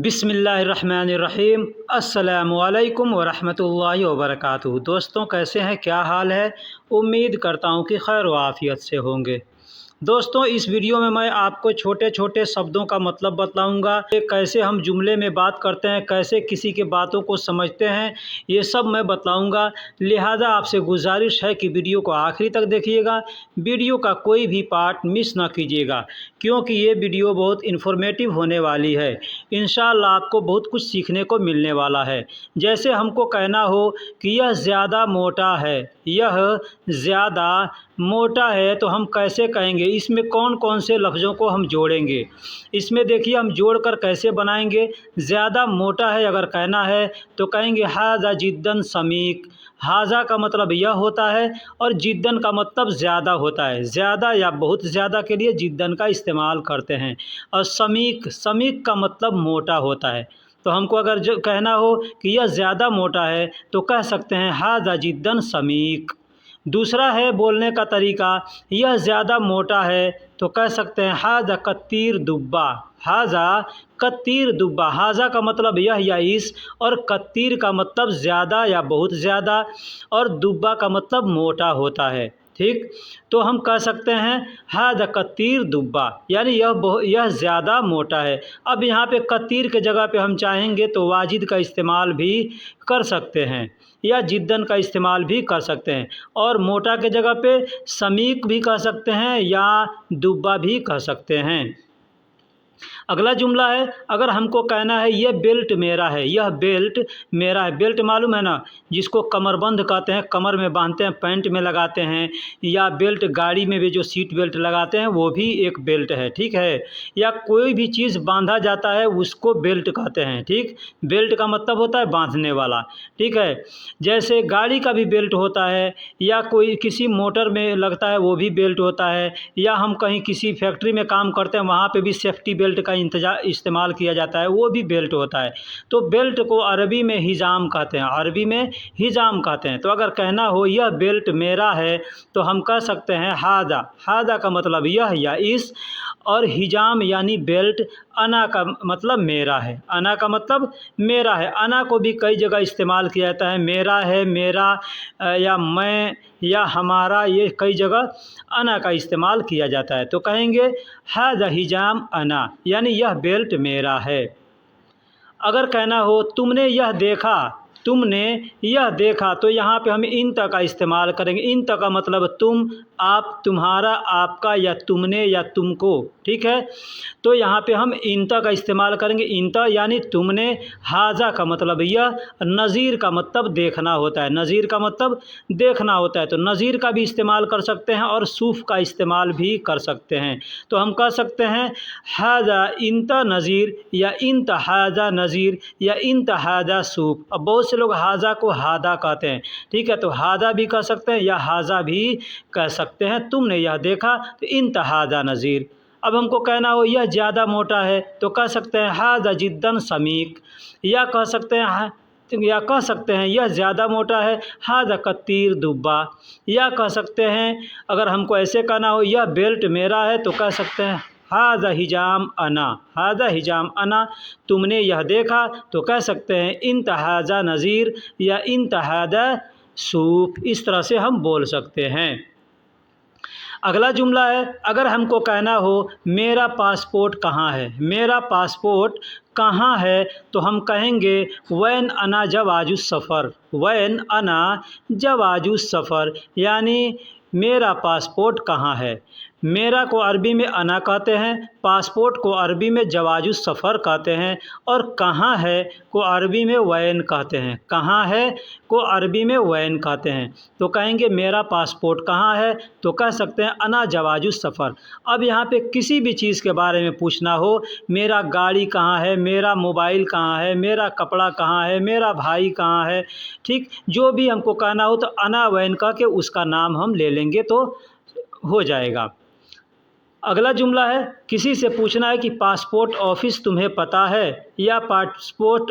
बिस्मिल्लाहिर्रहमानिर्रहीम। अस्सलामुअलैकुम वरहमतुल्लाहि वबरकातुहू। दोस्तों, कैसे हैं, क्या हाल है? उम्मीद करता हूँ कि खैर व आफ़ियत से होंगे। दोस्तों, इस वीडियो में मैं आपको छोटे छोटे शब्दों का मतलब बताऊंगा कि कैसे हम जुमले में बात करते हैं, कैसे किसी की बातों को समझते हैं, ये सब मैं बताऊंगा। लिहाजा आपसे गुजारिश है कि वीडियो को आखिरी तक देखिएगा, वीडियो का कोई भी पार्ट मिस ना कीजिएगा, क्योंकि ये वीडियो बहुत इन्फॉर्मेटिव होने वाली है। इंशाअल्लाह आपको बहुत कुछ सीखने को मिलने वाला है। जैसे हमको कहना हो कि यह ज़्यादा मोटा है, यह ज़्यादा मोटा है, तो हम कैसे कहेंगे? इसमें कौन कौन से लफ्ज़ों को हम जोड़ेंगे? इसमें देखिए हम जोड़कर कैसे बनाएंगे। ज़्यादा मोटा है अगर कहना है तो कहेंगे हाज़ा जिद्दन समीक। हाज़ा का मतलब यह होता है और जिद्दन का मतलब ज़्यादा होता है। ज़्यादा या बहुत ज़्यादा के लिए जिद्दन का इस्तेमाल करते हैं। और समीक, समीक का मतलब मोटा होता है। तो हमको अगर जो कहना हो कि यह ज़्यादा मोटा है तो कह सकते हैं हाज़ा जिद्दन समीक। दूसरा है बोलने का तरीका, यह ज़्यादा मोटा है तो कह सकते हैं हाज़ा कत्तीर दुब्बा। हाज़ा कत्तीर दुब्बा। हाज़ा का मतलब यह या इस, और कत्तीर का मतलब ज़्यादा या बहुत ज़्यादा, और दुब्बा का मतलब मोटा होता है। ठीक, तो हम कह सकते हैं हाज़ा कत्तीर दुब्बा, यानी यह ज़्यादा मोटा है। अब यहाँ पे कत्तीर के जगह पे हम चाहेंगे तो वाजिद का इस्तेमाल भी कर सकते हैं या जिद्दन का इस्तेमाल भी कर सकते हैं, और मोटा के जगह पे समीक भी कह सकते हैं या दुब्बा भी कह सकते हैं। अगला जुमला है, अगर हमको कहना है यह बेल्ट मेरा है, यह बेल्ट मेरा है। बेल्ट मालूम है ना, जिसको कमरबंद कहते हैं, कमर में बांधते हैं, पैंट में लगाते हैं, या बेल्ट गाड़ी में भी जो सीट बेल्ट लगाते हैं वो भी एक बेल्ट है। ठीक है, या कोई भी चीज़ बांधा जाता है उसको बेल्ट कहते हैं। ठीक, बेल्ट का मतलब होता है बांधने वाला। ठीक है, जैसे गाड़ी का भी बेल्ट होता है, या कोई किसी मोटर में लगता है वो भी बेल्ट होता है, या हम कहीं किसी फैक्ट्री में काम करते हैं वहाँ पे भी सेफ्टी बेल्ट का इस्तेमाल किया जाता है, वो भी बेल्ट होता है। तो बेल्ट को अरबी में हिजाम कहते हैं, अरबी में हिजाम कहते हैं। तो अगर कहना हो यह बेल्ट मेरा है तो हम कह सकते हैं हाजा। हाजा का मतलब यह या इस, और हिजाम यानी बेल्ट, अना का मतलब मेरा है। अना का मतलब मेरा है। अना को भी कई जगह इस्तेमाल किया जाता है, मेरा है, मेरा, या मैं, या हमारा, ये कई जगह अना का इस्तेमाल किया जाता है। तो कहेंगे हाज़ा हिजाम अना, यानी यह बेल्ट मेरा है। अगर कहना हो तुमने यह देखा, तुमने यह देखा, तो यहाँ पे हम इंत का इस्तेमाल करेंगे। इंत का मतलब तुम, आप, तुम्हारा, आपका, या तुमने, या तुमको। ठीक है, तो यहाँ पे हम इंत का इस्तेमाल करेंगे। इंत यानी तुमने। हाजा का मतलब यह। नज़ीर का मतलब देखना होता है, नज़ीर का मतलब देखना होता है। तो नज़ीर का भी इस्तेमाल कर सकते हैं और सूफ़ का इस्तेमाल भी कर सकते हैं। तो हम कह सकते हैं हाजा इंत नज़ीर, या इंत हाजा नज़ीर, या इंत हाजा सूफ़। अब बहुत से लोग हाजा को हादा कहते हैं। ठीक है, तो हादा भी कह सकते हैं या हाजा भी कह सकते हैं। तुमने यह देखा तो इंत हाजा नज़ीर। अब हमको कहना हो यह ज़्यादा मोटा है तो कह सकते हैं हाज़ा जिद्दन समीक, या कह सकते हैं यह ज़्यादा मोटा है हाज़ा कत्तीर दुब्बा, या कह सकते हैं अगर हमको ऐसे कहना हो यह बेल्ट मेरा है तो कह सकते हैं हाज़ा हिजाम अना। हाज़ा हिजाम अना, तुमने यह देखा तो कह सकते हैं इंत हाज़ा नज़ीर या इंत हाज़ा सूफ़। इस तरह से हम बोल सकते हैं। अगला जुमला है, अगर हमको कहना हो मेरा पासपोर्ट कहाँ है, मेरा पासपोर्ट कहाँ है, तो हम कहेंगे वैन अना जवाजु सफ़र। वैन अना जवाजु सफ़र, यानी मेरा पासपोर्ट कहाँ है। मेरा को अरबी में अना कहते हैं, पासपोर्ट को अरबी में जवाजु सफ़र कहते हैं, और कहाँ है को अरबी में वैन कहते हैं। कहाँ है को अरबी में वैन कहते हैं। तो कहेंगे मेरा पासपोर्ट कहाँ है तो कह सकते हैं अना जवाजु सफ़र। अब यहाँ पे किसी भी चीज़ के बारे में पूछना हो, मेरा गाड़ी कहाँ है, मेरा मोबाइल कहाँ है, मेरा कपड़ा कहाँ है, मेरा भाई कहाँ है, ठीक, जो भी हमको कहना हो तो अना वैन कह के उसका नाम हम ले लेंगे तो हो जाएगा। अगला जुमला है, किसी से पूछना है कि पासपोर्ट ऑफिस तुम्हें पता है, या पासपोर्ट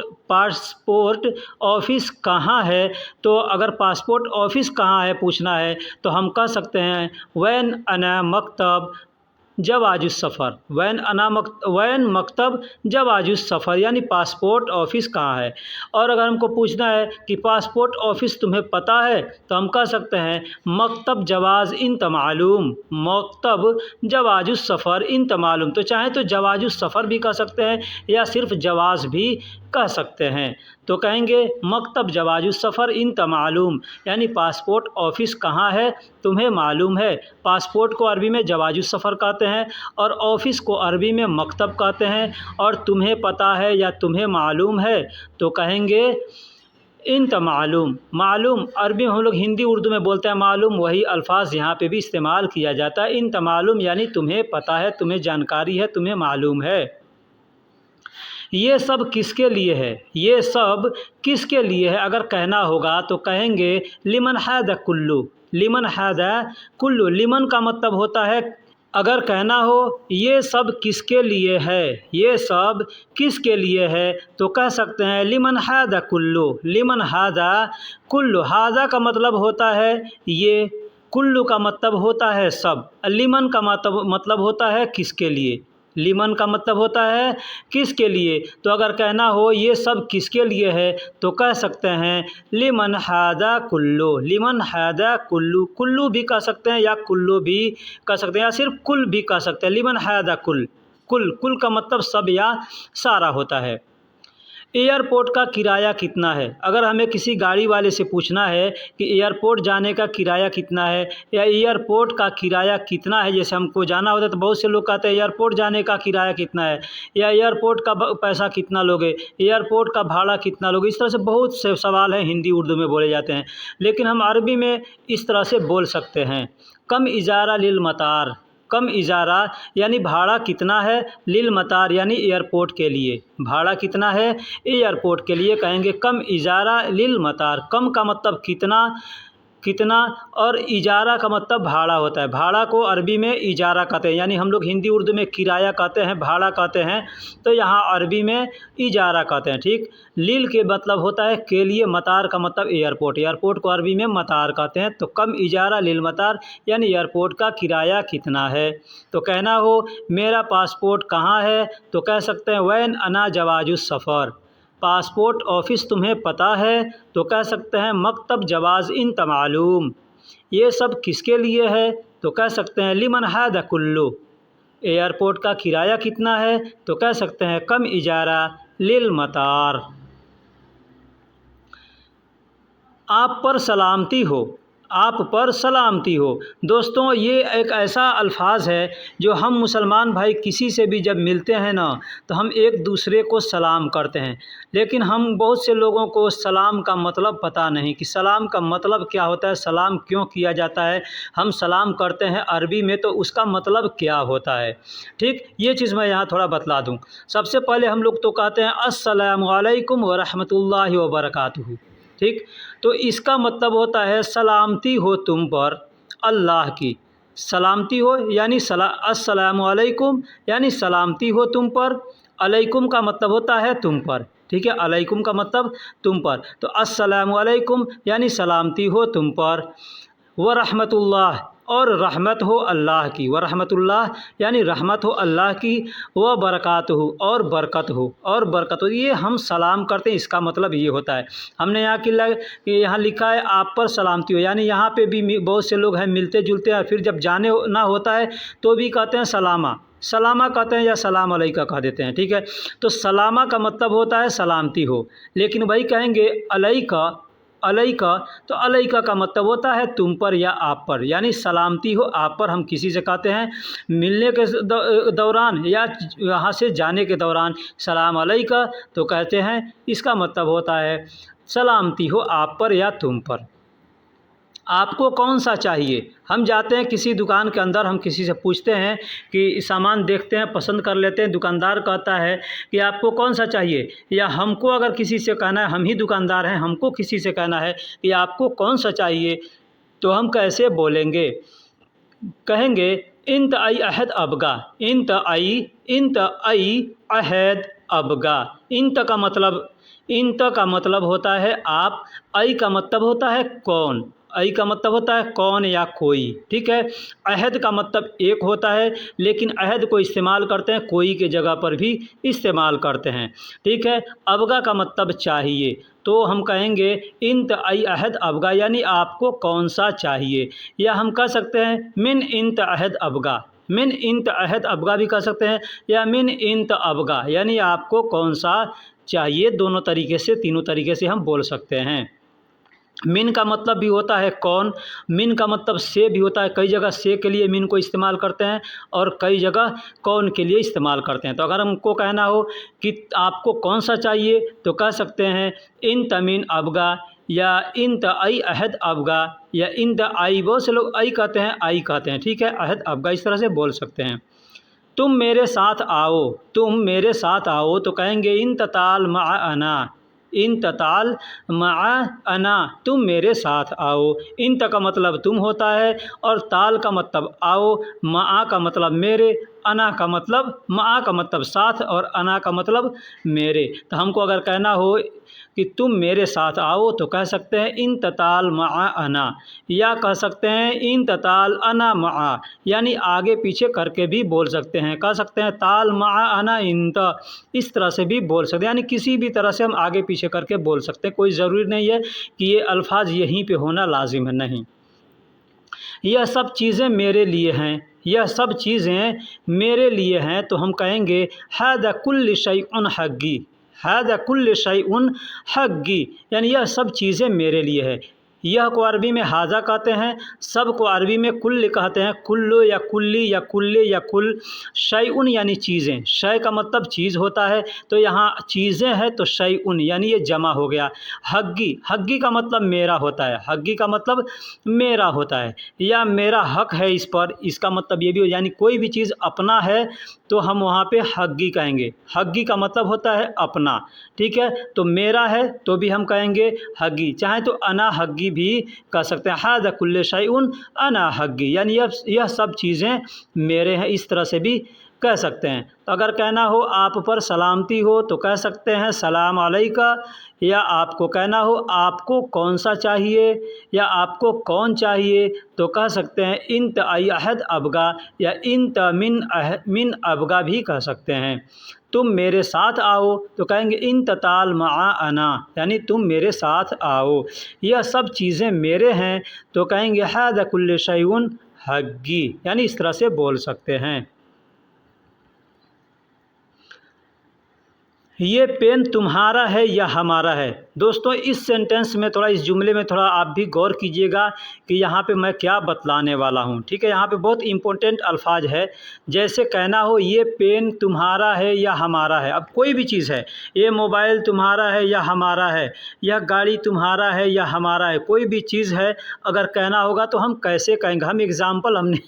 ऑफिस कहाँ है। तो अगर पासपोर्ट ऑफिस कहाँ है पूछना है तो हम कह सकते हैं वैन अना मकतब जवाजुस सफ़र, वैन मकतब जवाजुस सफ़र यानी पासपोर्ट ऑफ़िस कहाँ है। और अगर हमको पूछना है कि पासपोर्ट ऑफ़िस तुम्हें पता है तो हम कह सकते हैं मकतब जवाज़ इंत मालूम, मकतब जवाजुस सफ़र इंत मालूम। तो चाहे तो जवाजुस सफ़र भी कह सकते हैं या सिर्फ जवाज़ भी कह सकते हैं। तो कहेंगे मकतब जवाजुस सफ़र इंत मालूम यानी पासपोर्ट ऑफ़िस कहाँ है तुम्हें मालूम है। पासपोर्ट को अरबी में जवाजुस सफ़र कहते हैं और ऑफ़िस को अरबी में मकतब कहते हैं। और तुम्हें पता है या तुम्हें मालूम है तो कहेंगे इंत मालूम। मालूम अरबी में हम लोग हिंदी उर्दू में बोलते हैं मालूम, वही अल्फाज यहाँ पे भी इस्तेमाल किया जाता है। इंत मालूम यानी तुम्हें पता है, तुम्हें जानकारी है, तुम्हें मालूम है। ये सब किसके लिए है, ये सब किसके लिए है अगर कहना होगा तो कहेंगे लिमन हादा कुल्लू। लिमन हादा कुल्लू, लिमन का मतलब होता है अगर कहना हो ये सब किसके लिए है, ये सब किसके लिए है तो कह सकते हैं लिमन हादा कुल्लू। लिमन हादा कुल्लू, हादा का मतलब होता है ये, कुल्लू का मतलब होता है सब, लिमन का मतलब होता है किसके लिए। लिमन का मतलब होता है किसके लिए। तो अगर कहना हो ये सब किसके लिए है तो कह सकते हैं लिमन हादा कुल्लू। लिमन हादा कुल्लू, कुल्लू भी कह सकते हैं या कुल्लू भी कह सकते हैं या सिर्फ कुल भी कह सकते हैं। लिमन हादा कुल, कुल का मतलब सब या सारा होता है। एयरपोर्ट का किराया कितना है, अगर हमें किसी गाड़ी वाले से पूछना है कि एयरपोर्ट जाने का किराया कितना है या एयरपोर्ट का किराया कितना है, जैसे हमको जाना होता है तो बहुत से लोग कहते हैं एयरपोर्ट जाने का किराया कितना है या एयरपोर्ट का पैसा कितना लोगे, एयरपोर्ट का भाड़ा कितना लोगे। इस तरह से बहुत से सवाल हैं हिंदी उर्दू में बोले जाते हैं, लेकिन हम अरबी में इस तरह से बोल सकते हैं कम इजारा लिल मतार। कम इजारा यानी भाड़ा कितना है, लिल मतार यानी एयरपोर्ट के लिए, भाड़ा कितना है एयरपोर्ट के लिए कहेंगे कम इजारा लिल मतार। कम का मतलब कितना और इजारा का मतलब भाड़ा होता है। भाड़ा को अरबी में इजारा कहते हैं, यानी हम लोग हिंदी उर्दू में किराया कहते हैं, भाड़ा कहते हैं, तो यहाँ अरबी में इजारा कहते हैं। ठीक, लिल के मतलब होता है के लिए, मतार का मतलब एयरपोर्ट, एयरपोर्ट को अरबी में मतार कहते हैं। तो कम इजारा लिल मतार यानी एयरपोर्ट का किराया कितना है। तो कहना हो मेरा पासपोर्ट कहाँ है तो कह सकते हैं वैन अना जवाजुस सफ़र। पासपोर्ट ऑफ़िस तुम्हें पता है तो कह सकते हैं मकतब जवाज़ इन तमालूम। ये सब किसके लिए है तो कह सकते हैं लिमन हादा कुल्लू। एयरपोर्ट का किराया कितना है तो कह सकते हैं कम इजारा लिल मतार। आप पर सलामती हो, आप पर सलामती हो। दोस्तों ये एक ऐसा अल्फाज़ है जो हम मुसलमान भाई किसी से भी जब मिलते हैं ना तो हम एक दूसरे को सलाम करते हैं, लेकिन हम बहुत से लोगों को सलाम का मतलब पता नहीं कि सलाम का मतलब क्या होता है, सलाम क्यों किया जाता है। हम सलाम करते हैं अरबी में तो उसका मतलब क्या होता है। ठीक, ये चीज़ मैं यहाँ थोड़ा बतला दूँ। सबसे पहले हम लोग तो कहते हैं अस्सलामु अलैकुम व रहमतुल्लाहि व बरकातुहू। ठीक, तो इसका मतलब होता है सलामती हो तुम पर अल्लाह की, सलामती हो यानी अस्सलामु अलैकुम यानी सलामती हो तुम पर। अलैकुम का मतलब होता है तुम पर, ठीक है, अलैकुम का मतलब तुम पर। तो अस्सलामु अलैकुम यानी सलामती हो तुम पर, व रहमतुल्लाह और रहमत हो अल्लाह की, व रहमतुल्लाह यानी रहमत हो अल्लाह की, व बरकातहू और बरकत हो। ये हम सलाम करते हैं, इसका मतलब ये होता है। हमने यहाँ लिखा है आप पर सलामती हो, यानी यहाँ पे भी बहुत से लोग हैं मिलते जुलते हैं, फिर जब जाने ना होता है तो भी कहते हैं सलामा कहते हैं या सलाम अलैका कह देते हैं। ठीक है, तो सलामा का मतलब होता है सलामती हो, लेकिन वही कहेंगे अलैका तो अलैका का मतलब होता है तुम पर या आप पर, यानी सलामती हो आप पर। हम किसी से कहते हैं मिलने के दौरान या यहाँ से जाने के दौरान सलाम अलैका तो कहते हैं, इसका मतलब होता है सलामती हो आप पर या तुम पर। आपको कौन सा चाहिए, हम जाते हैं किसी दुकान के अंदर, हम किसी से पूछते हैं कि सामान देखते हैं, पसंद कर लेते हैं, दुकानदार कहता है कि आपको कौन सा चाहिए, या हमको अगर किसी से कहना है, हम ही दुकानदार हैं, हमको किसी से कहना है कि आपको कौन सा चाहिए तो हम कैसे बोलेंगे, कहेंगे इंत आई अहद अबगा। इंत आई अहद अबगा। इंत का मतलब होता है आप, आई का मतलब होता है कौन, अई का मतलब होता है कौन या कोई, ठीक है। अहद का मतलब एक होता है, लेकिन अहद को इस्तेमाल करते हैं कोई के जगह पर भी इस्तेमाल करते हैं, ठीक है। अबगा का मतलब चाहिए, तो हम कहेंगे इंत अई अहद अबगा, यानी आपको कौन सा चाहिए। या हम कह सकते हैं मिन इंत अहद अबगा, मिन इंत अहद अबगा भी कह सकते हैं, या मिन इंत अबगा, यानी आपको कौन सा चाहिए। दोनों तरीके से, तीनों तरीके से हम बोल सकते हैं। मिन का मतलब भी होता है कौन, मिन का मतलब से भी होता है, कई जगह से के लिए मिन को इस्तेमाल करते हैं और कई जगह कौन के लिए इस्तेमाल करते हैं। तो अगर हमको कहना हो कि आपको कौन सा चाहिए तो कह सकते हैं इन तमिन अबगा, या इन त आई अहद अबगा, या इन द आई, बहुत से लोग आई कहते हैं, आई कहते हैं, ठीक है। अहद अबगा इस तरह से बोल सकते हैं। तुम मेरे साथ आओ, तुम मेरे साथ आओ तो कहेंगे इन तताल मा अना, इन तताल मा अना, तुम मेरे साथ आओ। इन त का मतलब तुम होता है, और ताल का मतलब आओ, मा का मतलब मेरे, अना का मतलब, मा का मतलब साथ, और अना का मतलब मेरे। तो हमको अगर कहना हो कि तुम मेरे साथ आओ तो कह सकते हैं इन तताल मा अना, या कह सकते हैं इन तताल अना मा, यानी आगे पीछे करके भी बोल सकते हैं। कह सकते हैं ताल मा अना इन त, इस तरह से भी बोल सकते हैं, यानी किसी भी तरह से हम आगे पीछे करके बोल सकते हैं। कोई ज़रूरी नहीं है कि ये अल्फाज यहीं पे होना लाजिम है, नहीं। यह सब चीज़ें मेरे लिए हैं, यह सब चीज़ें मेरे लिए हैं, तो हम कहेंगे हादा कुल्ल शैउन हग्गी, हादा कुल्ल शैउन हग्गी, यानी यह सब चीज़ें मेरे लिए है। यह को अरबी में हाजा कहते हैं, सब को अरबी में कुल्ल कहते हैं, कुल्लो या कुल्ली या कुल्ले या कुल। शैउन यानी चीज़ें, शय का मतलब चीज़ होता है, तो यहाँ चीज़ें हैं तो शैउन यानी ये जमा हो गया। हग्गी, हग्गी का मतलब मेरा होता है, हग्गी का मतलब मेरा होता है, या मेरा हक है इस पर, इसका मतलब ये भी हो, यानी कोई भी चीज़ अपना है तो हम वहाँ पे हग्गी कहेंगे। हग्गी का मतलब होता है अपना, ठीक है। तो मेरा है तो भी हम कहेंगे हग्गी, चाहे तो अना हग्गी भी कह सकते हैं। हादा कुल्ले शैउन अना हग्गी, यानी यह सब चीज़ें मेरे हैं, इस तरह से भी कह सकते हैं। तो अगर कहना हो आप पर सलामती हो तो कह सकते हैं सलाम अलैका, या आपको कहना हो आपको कौन सा चाहिए या आपको कौन चाहिए तो कह सकते हैं इन त आई अहद अबगा, या इन त मिन अबगा भी कह सकते हैं। तुम मेरे साथ आओ तो कहेंगे इन तताल मा अना, यानी तुम मेरे साथ आओ। यह सब चीज़ें मेरे हैं तो कहेंगे हादा कुल्ले शैउन हग्गी, यानी इस तरह से बोल सकते हैं। ये पेन तुम्हारा है या हमारा है। दोस्तों इस सेंटेंस में थोड़ा, इस जुमले में थोड़ा आप भी गौर कीजिएगा कि यहाँ पे मैं क्या बतलाने वाला हूँ, ठीक है। यहाँ पे बहुत इम्पोर्टेंट अल्फाज है। जैसे कहना हो ये पेन तुम्हारा है या हमारा है। अब कोई भी चीज़ है, ये मोबाइल तुम्हारा है या हमारा है, यह गाड़ी तुम्हारा है या हमारा है, कोई भी चीज़ है अगर कहना होगा तो हम कैसे कहेंगे। हम एग्ज़ाम्पल हमने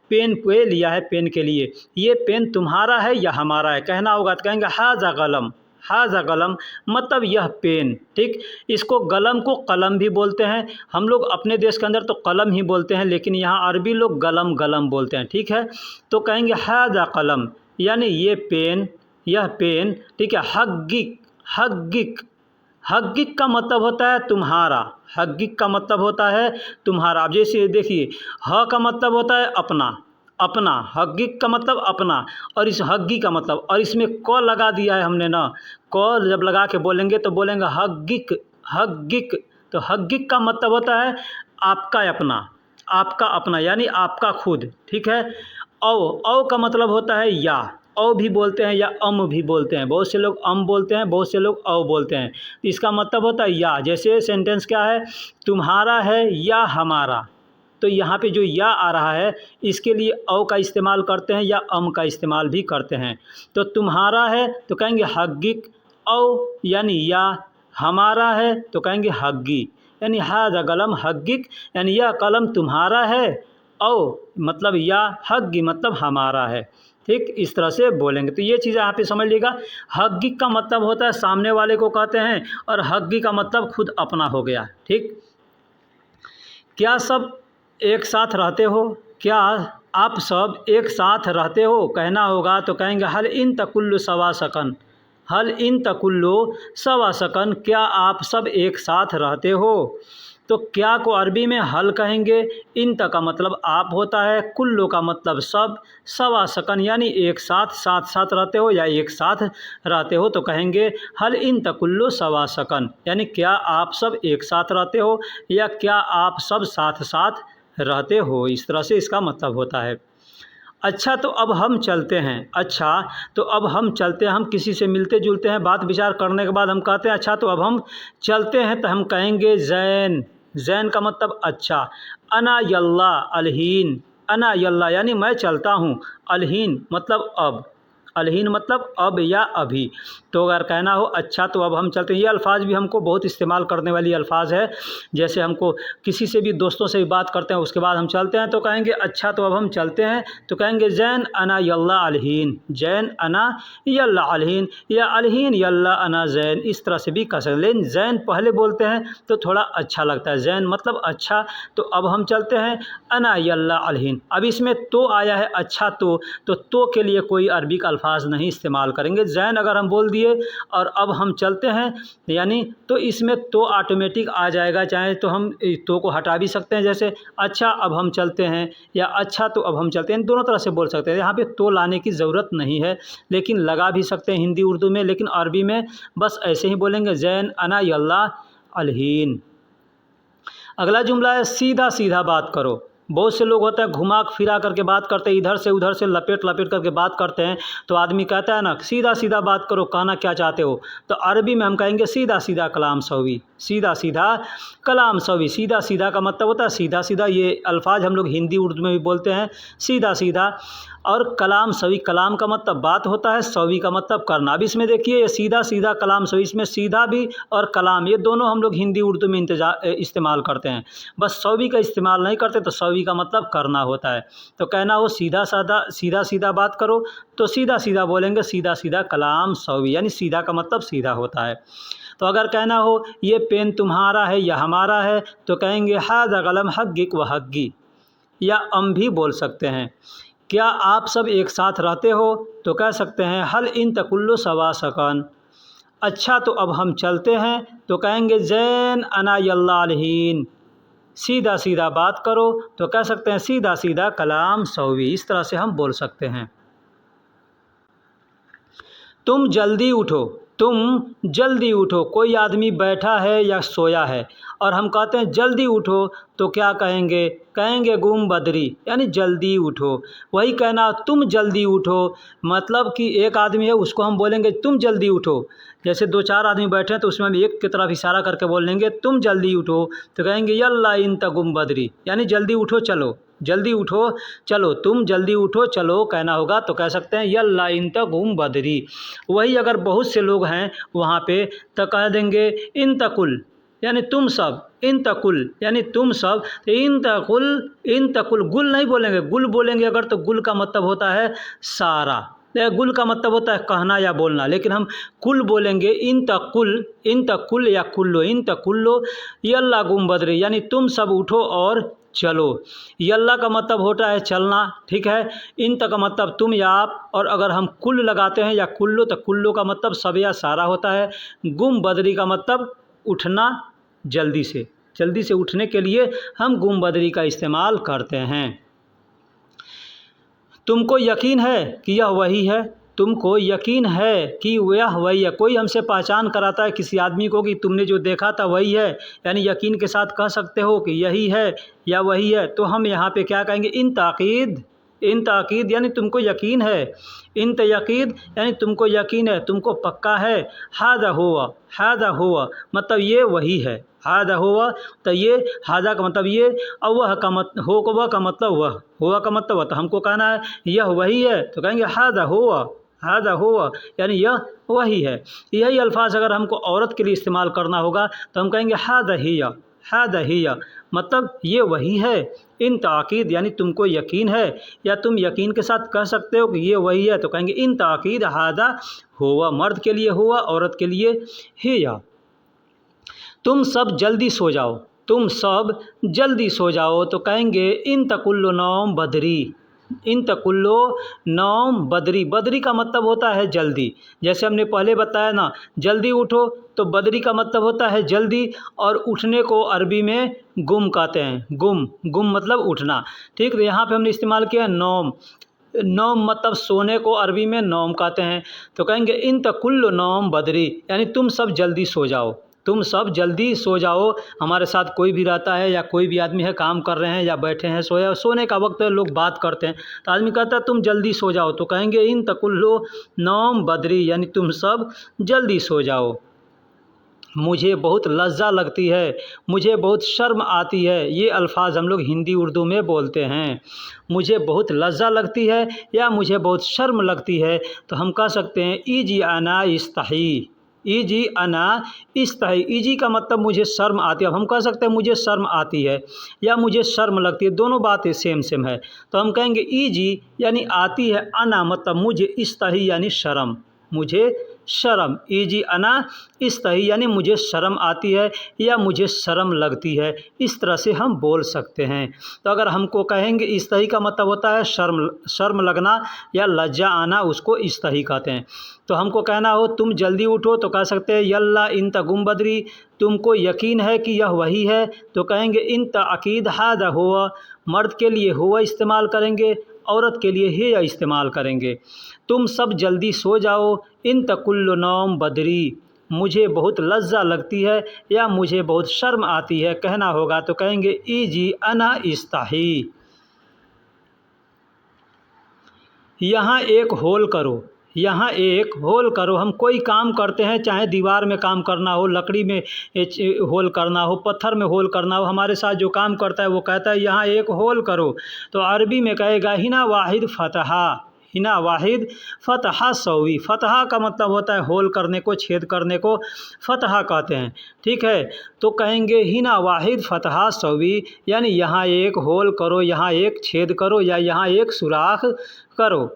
पेन पे लिया है, पेन के लिए, ये पेन तुम्हारा है या हमारा है कहना होगा तो कहेंगे हाजा कलम, हाजा कलम, मतलब यह पेन, ठीक। इसको गलम को कलम भी बोलते हैं। हम लोग अपने देश के अंदर तो कलम ही बोलते हैं, लेकिन यहाँ अरबी लोग गलम गलम बोलते हैं, ठीक है। तो कहेंगे हाजा कलम, यानी ये पेन, यह पेन, ठीक है। हग्गिक, हग्गिक, हग्गिक का मतलब होता है तुम्हारा, हग्गिक का मतलब होता है तुम्हारा। अब जैसे देखिए, ह का मतलब होता है अपना, अपना, हग्गिक का मतलब अपना, और इस हग्गी का मतलब, और इसमें क लगा दिया है हमने ना, क जब लगा के बोलेंगे तो बोलेंगे हग्गिक, हग्गिक। तो हग्गिक का मतलब होता है आपका अपना, आपका अपना, यानी आपका खुद, ठीक है। औ का मतलब होता है या, औ भी बोलते हैं या अम भी बोलते हैं। बहुत से लोग अम बोलते हैं, बहुत से लोग औ बोलते हैं। इसका मतलब होता है या। जैसे सेंटेंस क्या है, तुम्हारा है या हमारा, तो यहाँ पे जो या आ रहा है इसके लिए औ का इस्तेमाल करते हैं या अम का इस्तेमाल भी करते हैं। तो तुम्हारा है तो कहेंगे हग्गिक, औ यानी या, हमारा है तो कहेंगे हग्गी, यानी हाजा कलम हग्गिक, यानी यह कलम तुम्हारा है, औ मतलब या, हग्गी मतलब हमारा है, ठीक। इस तरह से बोलेंगे। तो ये चीज़ यहाँ पे समझ लीजिएगा। हग्गिक का मतलब होता है सामने वाले को कहते हैं, और हग्गी का मतलब खुद अपना हो गया, ठीक। क्या सब एक साथ रहते हो, क्या आप सब एक साथ रहते हो कहना होगा तो कहेंगे हल इन तकुल्लु सवा सकन, हल इन तकुल्लु सवा सकन, क्या आप सब एक साथ रहते हो। तो क्या को अरबी में हल कहेंगे। इंत का मतलब आप होता है, कुल्लो का मतलब सब, सवा सकन यानी एक साथ साथ साथ रहते हो या एक साथ रहते हो तो कहेंगे हल इंत कुल्लो सवा सकन, यानी क्या आप सब एक साथ रहते हो या क्या आप सब साथ साथ रहते हो, इस तरह से इसका मतलब होता है। अच्छा तो अब हम चलते हैं, अच्छा तो अब हम चलते हैं, हम किसी से मिलते जुलते हैं, बात विचार करने के बाद हम कहते हैं अच्छा तो अब हम चलते हैं, तो हम कहेंगे जैन। जैन का मतलब अच्छा। अना यल्ला अलहीन, अना यल्ला यानी मैं चलता हूँ, अलहीन मतलब अब, अलहीन मतलब अब या अभी। तो अगर कहना हो अच्छा तो अब हम चलते हैं, ये अल्फ़ाज़ भी हमको बहुत इस्तेमाल करने वाली अल्फ़ाज़ है। जैसे हमको किसी से भी, दोस्तों से भी बात करते हैं, उसके बाद हम चलते हैं तो कहेंगे अच्छा तो अब हम चलते हैं, तो कहेंगे जैन अना यल्ला अलहीन, जैन अना यल्ला अलहीन, या अलहीन यल्ला अना जैन, इस तरह से भी कह सकते हैं। लेकिन जैन पहले बोलते हैं तो थोड़ा अच्छा लगता है, जैन मतलब अच्छा। तो अब हम चलते हैं अना यल्ला अलहीन। अब इसमें तो आया है अच्छा तो के लिए कोई अरबी का अल्फाज नहीं इस्तेमाल करेंगे। जैन अगर हम बोल दिए और अब हम चलते हैं यानी तो इसमें तो ऑटोमेटिक आ जाएगा, चाहे तो हम तो को हटा भी सकते हैं, जैसे अच्छा अब हम चलते हैं या अच्छा तो अब हम चलते हैं, दोनों तरह से बोल सकते हैं। यहाँ पे तो लाने की ज़रूरत नहीं है, लेकिन लगा भी सकते हैं हिंदी उर्दू में, लेकिन अरबी में बस ऐसे ही बोलेंगे जैन अना यल्ला अलहीन। अगला जुमला है सीधा सीधा बात करो। बहुत से लोग होते हैं घुमा फिरा करके बात करते हैं, इधर से उधर से लपेट लपेट करके बात करते हैं, तो आदमी कहता है ना सीधा सीधा बात करो, कहना क्या चाहते हो। तो अरबी में हम कहेंगे सीधा सीधा कलाम सवी, सीधा सीधा कलाम सवी। सीधा सीधा का मतलब होता है सीधा सीधा, ये अल्फाज हम लोग हिंदी उर्दू में भी बोलते हैं सीधा सीधा। और कलाम सवी, कलाम का मतलब बात होता है, सवी का मतलब करना। अब इसमें देखिए ये सीधा सीधा कलाम सवी, इसमें सीधा भी और कलाम ये दोनों हम लोग हिंदी उर्दू में इस्तेमाल करते हैं, बस सवी का इस्तेमाल नहीं करते। तो सवी का मतलब करना होता है। तो कहना हो सीधा साधा, सीधा सीधा बात करो, तो सीधा सीधा बोलेंगे सीधा सीधा कलाम सवी, यानी सीधा का मतलब सीधा होता है। तो अगर कहना हो ये पेन तुम्हारा है या हमारा है, तो कहेंगे हाज़ा कलम हक़्क़िक व हक़्क़ी, या हम भी बोल सकते हैं। क्या आप सब एक साथ रहते हो, तो कह सकते हैं हल इन तकुल्लु सवा सकन। अच्छा तो अब हम चलते हैं, तो कहेंगे जैन अना यल्ला अलहीन। सीधा सीधा बात करो, तो कह सकते हैं सीधा सीधा कलाम सवी, इस तरह से हम बोल सकते हैं। तुम जल्दी उठो, तुम जल्दी उठो, कोई आदमी बैठा है या सोया है और हम कहते हैं जल्दी उठो, तो क्या कहेंगे, कहेंगे गुम बदरी, यानी जल्दी उठो। वही कहना तुम जल्दी उठो, मतलब कि एक आदमी है उसको हम बोलेंगे तुम जल्दी उठो। जैसे दो चार आदमी बैठे हैं तो उसमें हम एक की तरफ इशारा करके बोलेंगे तुम जल्दी उठो, तो कहेंगे यल्ला इंत गुम बदरी, यानी जल्दी उठो चलो, जल्दी उठो चलो, तुम जल्दी उठो चलो कहना होगा, तो कह सकते हैं यल्ला इंत गुम बदरी। वही अगर बहुत से लोग हैं वहाँ पे तो कह देंगे इन तकुल, यानी तुम सब, इन तकुल यानी तुम सब, तो इन तकुल, इन तकुल गुल नहीं बोलेंगे, गुल बोलेंगे अगर तो गुल का मतलब होता है सारा, गुल का मतलब होता है कहना या बोलना, लेकिन हम कुल बोलेंगे इन तकुल, इन तकुल या कुल्लो, इन तकुल्लो यल्ला गुम बदरी, यानी तुम सब उठो और चलो। यल्ला का मतलब होता है चलना, ठीक है। इन तक का मतलब तुम या आप, और अगर हम कुल लगाते हैं या कुल्लो, तो कुल्लो का मतलब सब या सारा होता है। गुम बदरी का मतलब उठना जल्दी से, जल्दी से उठने के लिए हम गुम बदरी का इस्तेमाल करते हैं। तुमको यकीन है कि यह वही है, तुमको यकीन है कि वह वही है। कोई हमसे पहचान कराता है किसी आदमी को कि तुमने जो देखा था वही है, यानी यकीन के साथ कह सकते हो कि यही है या वही है, तो हम यहाँ पे क्या कहेंगे इन ताकीद, इन ताकीद यानी तुमको यकीन है, इन तयकीद यानी तुमको यकीन है, तुमको पक्का है। हादा हुआ, हादा हुआ मतलब ये वही है, हादा हुआ तो ये, हादा का मतलब ये, और वह का मतलब हो, वह का मतलब वह, हुआ का मतलब वह, तो हमको कहना है यह वही है, तो कहेंगे हादा हुआ, हादा हुआ यानी यह वही है। यही अल्फाज अगर हमको औरत के लिए इस्तेमाल करना होगा तो हम कहेंगे हादा हिया, हादा हिया मतलब ये वही है। इन ताकीद यानी तुमको यकीन है, या तुम यकीन के साथ कह सकते हो कि ये वही है, तो कहेंगे इन ताकीद हादा हुआ, मर्द के लिए हुआ, औरत के लिए हिया। तुम सब जल्दी सो जाओ, तुम सब जल्दी सो जाओ, तो कहेंगे इन तकुल्लु नौम बदरी, इन तकुल्लो नौम बदरी। बदरी का मतलब होता है जल्दी। जैसे हमने पहले बताया ना, जल्दी उठो, तो बदरी का मतलब होता है जल्दी। और उठने को अरबी में गुम कहते हैं। गुम, गुम मतलब उठना। ठीक, तो यहाँ पे हमने इस्तेमाल किया नौम। नौम मतलब सोने को अरबी में नौम कहते हैं। तो कहेंगे इन तकुल्लो नौम बदरी, यानी तुम सब जल्दी सो जाओ, तुम सब जल्दी सो जाओ। हमारे साथ कोई भी रहता है या कोई भी आदमी है, काम कर रहे हैं या बैठे हैं, सोया, सोने का वक्त है, लोग बात करते हैं, तो आदमी कहता है तुम जल्दी सो जाओ, तो कहेंगे इन तकुल्लो नौम बदरी, यानी तुम सब जल्दी सो जाओ। मुझे बहुत लज्जा लगती है, मुझे बहुत शर्म आती है, ये अल्फाज हम लोग हिंदी उर्दू में बोलते हैं। मुझे बहुत लज्जा लगती है या मुझे बहुत शर्म लगती है, तो हम कह सकते हैं ईजी अना इस्तही। ईजी अना इस्तही, ईजी का मतलब मुझे शर्म आती है। अब हम कह सकते हैं मुझे शर्म आती है या मुझे शर्म लगती है, दोनों बातें सेम सेम है। तो हम कहेंगे ईजी यानी आती है, अना मतलब मुझे, इस्तही यानी शर्म, मुझे शर्म। ईजी अना इस्तही यानी मुझे शर्म आती है या मुझे शर्म लगती है, इस तरह से हम बोल सकते हैं। तो अगर हमको कहेंगे इस्तही का मतलब होता है शर्म, शर्म लगना या लज्जा आना, उसको इस्तही कहते हैं। तो हमको कहना हो तुम जल्दी उठो, तो कह सकते हैं यल्ला इन तगुम बदरी, तुमको यकीन है कि यह वही है, तो कहेंगे इन तअकीद हादा हुआ। मर्द के लिए हुआ इस्तेमाल करेंगे, औरत के लिए ही या इस्तेमाल करेंगे। तुम सब जल्दी सो जाओ, इन तकुल्लो नौम बदरी, मुझे बहुत लज्जा लगती है या मुझे बहुत शर्म आती है कहना होगा, तो कहेंगे ईजी अना इस्ताही। यहाँ एक होल करो, यहाँ एक होल करो। हम कोई काम करते हैं, चाहे दीवार में काम करना हो, लकड़ी में होल करना हो, पत्थर में होल करना हो, हमारे साथ जो काम करता है वो कहता है यहाँ एक होल करो, तो अरबी में कहेगा हिना वाहिद फ़तहा। हिना वाहिद फ़तहा सौवी। फ़तहा का मतलब होता है होल करने को, छेद करने को फ़तहा कहते हैं। ठीक है, तो कहेंगे हिना वाहिद फ़तहा सौवी, यानी यहाँ एक होल करो, यहाँ एक छेद करो या यहाँ एक सुराख करो।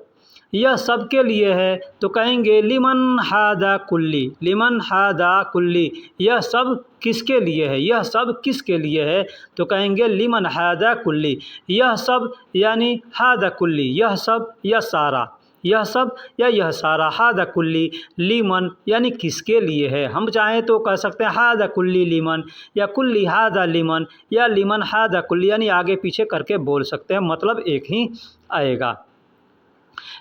यह सबके लिए है, तो कहेंगे लिमन हादा कुल्ली। लिमन हादा कुल्ली, यह सब किसके लिए है, यह सब किसके लिए है, तो कहेंगे लिमन हादा कुल्ली। यह सब यानी हादा कुल्ली, यह सब, यह सारा, यह सब या यह सारा। हादा कुल्ली लीमन यानी किसके लिए है। हम चाहें तो कह सकते हैं हादा कुल्ली लीमन या कुल्ली हादा लीमन या लीमन हादा कुल्ली, यानी आगे पीछे करके बोल सकते हैं, मतलब एक ही आएगा।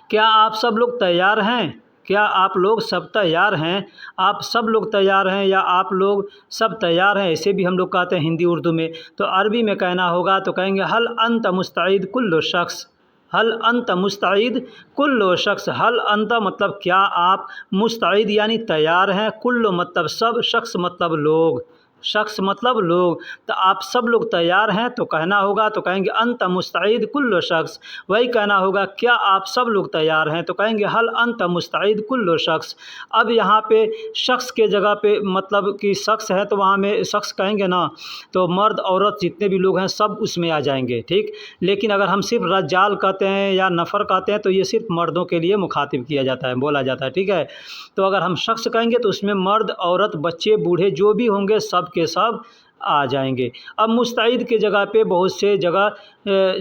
क्या आप सब लोग तैयार हैं? क्या आप लोग सब तैयार हैं? आप सब लोग तैयार हैं या आप लोग सब तैयार हैं, ऐसे भी हम लोग कहते हैं हिंदी उर्दू में। तो अरबी में कहना होगा, तो कहेंगे हल अंत मुस्तईद कुल्लो शख्स। हल अंत मुस्तईद कुल्लो शख्स। हल अंत मतलब क्या आप, मुस्तईद यानी तैयार हैं, कुल्लो मतलब सब, शख्स मतलब लोग, शख्स मतलब लोग। तो आप सब लोग तैयार हैं, तो कहना होगा, तो कहेंगे अंत मुस्तईद कुल्लो शख्स। वही कहना होगा क्या आप सब लोग तैयार हैं, तो कहेंगे हल अंत मुस्तईद कुल्लो शख्स। अब यहाँ पे शख्स के जगह पे मतलब कि शख्स है, तो वहाँ में शख्स कहेंगे ना, तो मर्द औरत जितने भी लोग हैं सब उसमें आ जाएंगे। ठीक, लेकिन अगर हम सिर्फ रज्जाल कहते हैं या नफ़र कहते हैं, तो ये सिर्फ मर्दों के लिए मुखातिब किया जाता है, बोला जाता है। ठीक है, तो अगर हम शख्स कहेंगे तो उसमें मर्द औरत बच्चे बूढ़े जो भी होंगे सब के सब आ जाएंगे। अब मुस्तईद के जगह पे बहुत से जगह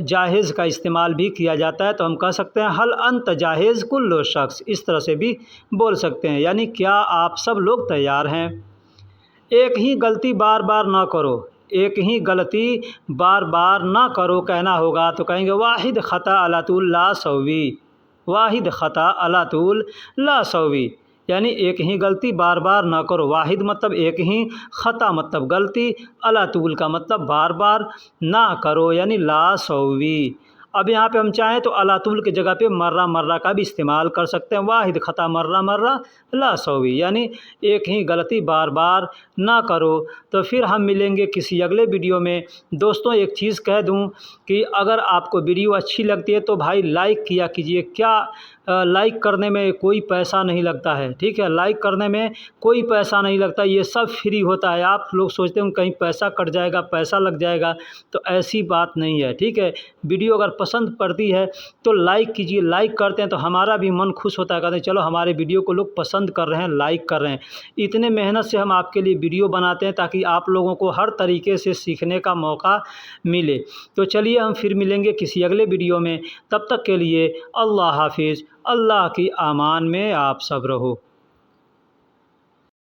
जाहिज़ का इस्तेमाल भी किया जाता है, तो हम कह सकते हैं हल अंत जाहिज़ कुल्लो शख्स, इस तरह से भी बोल सकते हैं, यानी क्या आप सब लोग तैयार हैं। एक ही गलती बार बार ना करो, एक ही गलती बार बार ना करो कहना होगा, तो कहेंगे वाहिद ख़ता अलातुल ला सौवी। वाहिद ख़ता अलातुल ला सौवी, यानी एक ही गलती बार बार ना करो। वाहिद मतलब एक ही, ख़ता मतलब गलती, अलातुल का मतलब बार बार, ना करो यानी ला सौवी। अब यहाँ पे हम चाहें तो अलातुल की जगह पे मर्रा मर्रा का भी इस्तेमाल कर सकते हैं। वाहिद ख़ता मर्रा मर्रा ला सौवी, यानी एक ही गलती बार बार ना करो। तो फिर हम मिलेंगे किसी अगले वीडियो में। दोस्तों एक चीज़ कह दूं कि अगर आपको वीडियो अच्छी लगती है तो भाई लाइक किया कीजिए। क्या लाइक करने में कोई पैसा नहीं लगता है। ठीक है, लाइक करने में कोई पैसा नहीं लगता, ये सब फ्री होता है। आप लोग सोचते हैं कहीं पैसा कट जाएगा, पैसा लग जाएगा, तो ऐसी बात नहीं है। ठीक है, वीडियो अगर पसंद पड़ती है तो लाइक कीजिए। लाइक करते हैं तो हमारा भी मन खुश होता है, कहते हैं चलो हमारे वीडियो को लोग पसंद कर रहे हैं, लाइक कर रहे हैं। इतने मेहनत से हम आपके लिए वीडियो बनाते हैं ताकि आप लोगों को हर तरीके से सीखने का मौका मिले। तो चलिए हम फिर मिलेंगे किसी अगले वीडियो में, तब तक के लिए अल्लाह हाफिज़। अल्लाह की अमान में आप सब रहो।